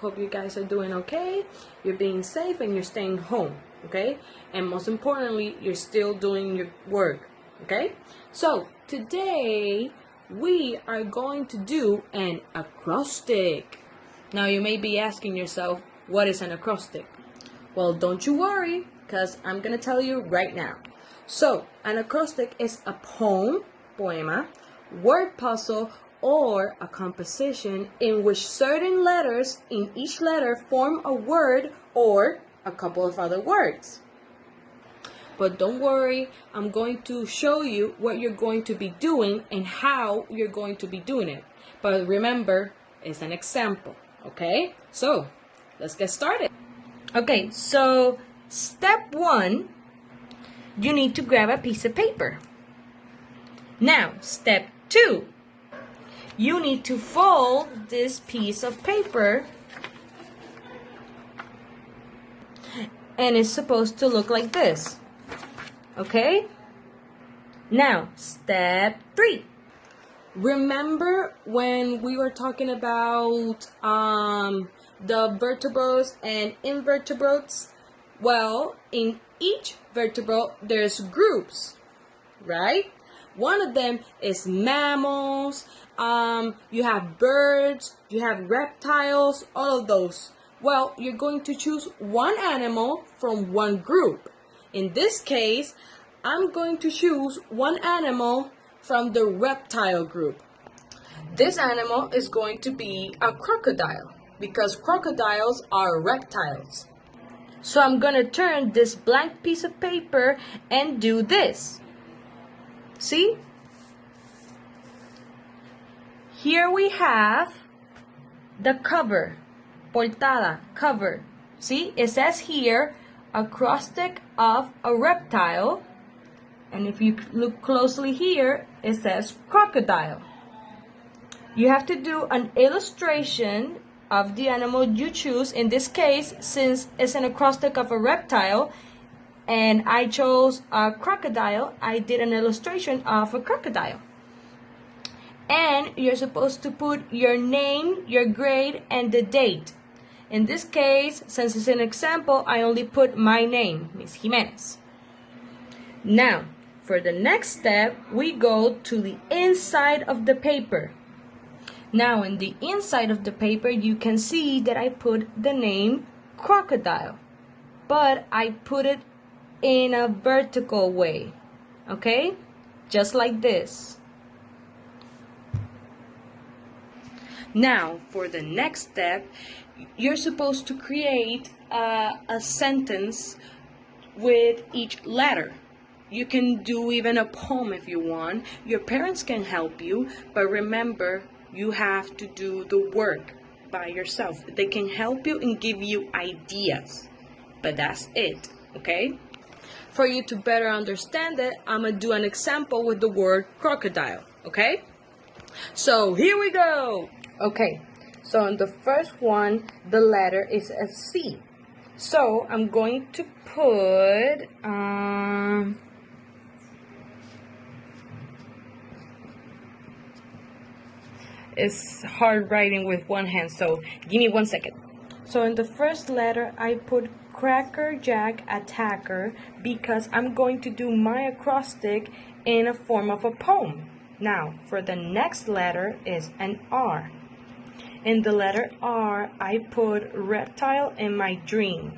Hope you guys are doing okay. You're being safe and you're staying home, okay? And most importantly, you're still doing your work, okay? So today we are going to do an acrostic. Now you may be asking yourself, what is an acrostic? Well, don't you worry, because I'm going to tell you right now. So, an acrostic is a poema, word puzzle, or a composition in which certain letters in each letter form a word or a couple of other words. But don't worry, I'm going to show you what you're going to be doing and how you're going to be doing it. But remember, it's an example, okay? So, let's get started. Okay, so step 1, you need to grab a piece of paper. Now, step 2, you need to fold this piece of paper, and it's supposed to look like this. Okay? Now, step 3. Remember when we were talking about the vertebrates and invertebrates? Well, in each vertebrate, there's groups, right? One of them is mammals, you have birds, you have reptiles, all of those. Well, you're going to choose one animal from one group. In this case, I'm going to choose one animal from the reptile group. This animal is going to be a crocodile because crocodiles are reptiles. So I'm going to turn this blank piece of paper and do this. See? Here we have the cover, portada, cover. See, it says here, acrostic of a reptile. And if you look closely here, it says crocodile. You have to do an illustration of the animal you choose. In this case, since it's an acrostic of a reptile, and I chose a crocodile, I did an illustration of a crocodile. And you're supposed to put your name, your grade, and the date. In this case, since it's an example, I only put my name, Miss Jiménez. Now, for the next step, we go to the inside of the paper. Now, in the inside of the paper, you can see that I put the name crocodile, but I put it in a vertical way, okay? Just like this. Now, for the next step, you're supposed to create a sentence with each letter. You can do even a poem if you want. Your parents can help you, but remember, you have to do the work by yourself. They can help you and give you ideas, but that's it, okay? For you to better understand it, I'm going to do an example with the word crocodile, okay? So here we go. Okay, so in the first one, the letter is a C. So I'm going to put, it's hard writing with one hand, so give me 1 second. So in the first letter, I put Cracker Jack Attacker because I'm going to do my acrostic in a form of a poem. Now, for the next letter is an R. In the letter R, I put reptile in my dream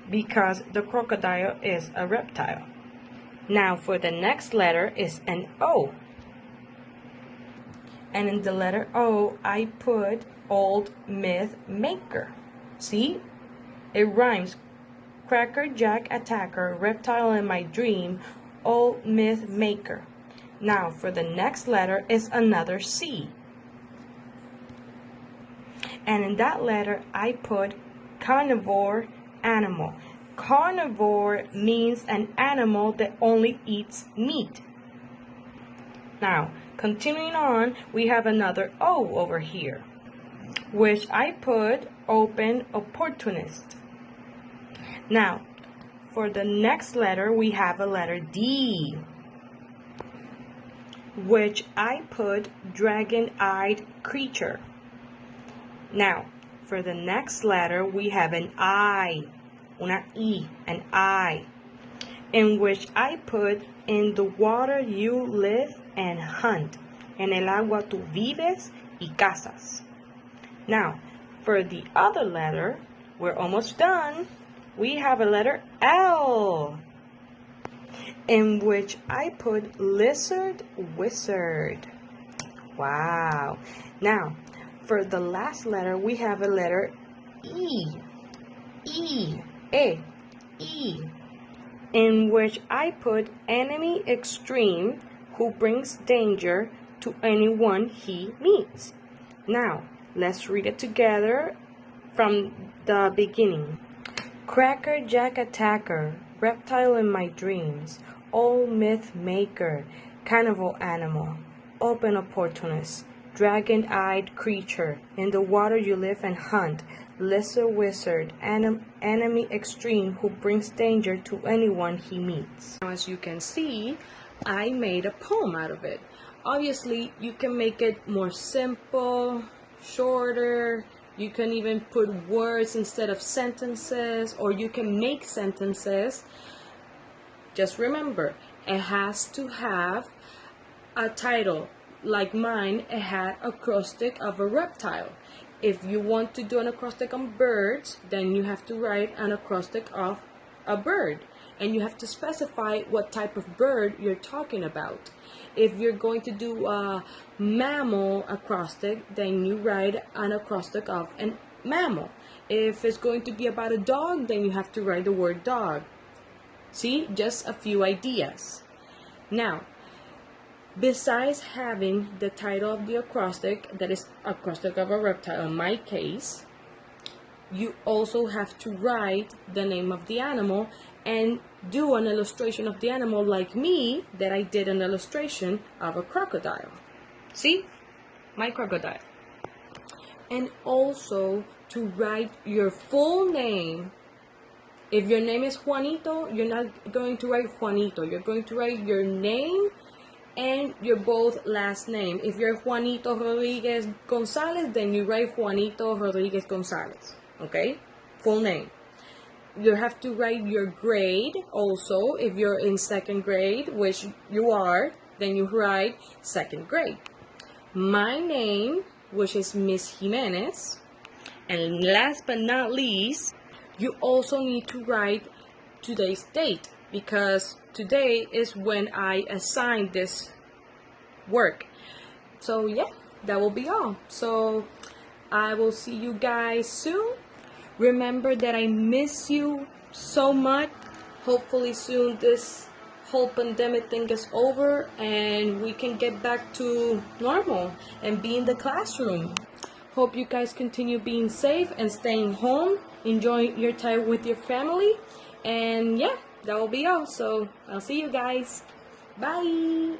because the crocodile is a reptile. Now, for the next letter is an O. And in the letter O, I put old myth maker. See? It rhymes. Cracker Jack Attacker, reptile in my dream, old myth maker. Now, for the next letter is another C. And in that letter, I put carnivore animal. Carnivore means an animal that only eats meat. Now, continuing on, we have another O over here, which I put open opportunist. Now, for the next letter, we have a letter D, which I put dragon-eyed creature. Now, for the next letter, we have an I, una I, an I, in which I put in the water you live and hunt. En el agua tú vives y cazas. Now, for the other letter, we're almost done. We have a letter L, in which I put lizard wizard. Wow. Now, for the last letter, we have a letter E, E, in which I put enemy extreme who brings danger to anyone he meets. Now, let's read it together from the beginning. Cracker Jack attacker, reptile in my dreams, old myth maker, carnival animal, open opportunist, dragon-eyed creature, in the water you live and hunt, lizard wizard, enemy extreme who brings danger to anyone he meets. Now, as you can see, I made a poem out of it. Obviously, you can make it more simple, shorter. You can even put words instead of sentences, or you can make sentences. Just remember, it has to have a title. Like mine, it had acrostic of a reptile. If you want to do an acrostic on birds, then you have to write an acrostic of a bird. And you have to specify what type of bird you're talking about. If you're going to do a mammal acrostic, then you write an acrostic of a mammal. If it's going to be about a dog, then you have to write the word dog. See, just a few ideas. Now, besides having the title of the acrostic, that is acrostic of a reptile in my case, you also have to write the name of the animal and do an illustration of the animal like me, that I did an illustration of a crocodile. See? My crocodile. And also to write your full name. If your name is Juanito, you're not going to write Juanito. You're going to write your name and your both last name. If you're Juanito Rodriguez Gonzalez, then you write Juanito Rodriguez Gonzalez. Okay? Full name. You have to write your grade also. If you're in second grade, which you are, then you write second grade. My name, which is Miss Jiménez. And last but not least, you also need to write today's date, because today is when I assigned this work. So yeah, that will be all. So I will see you guys soon. Remember that I miss you so much. Hopefully soon this whole pandemic thing is over and we can get back to normal and be in the classroom. Hope you guys continue being safe and staying home, enjoying your time with your family. And yeah, that will be all. So I'll see you guys. Bye.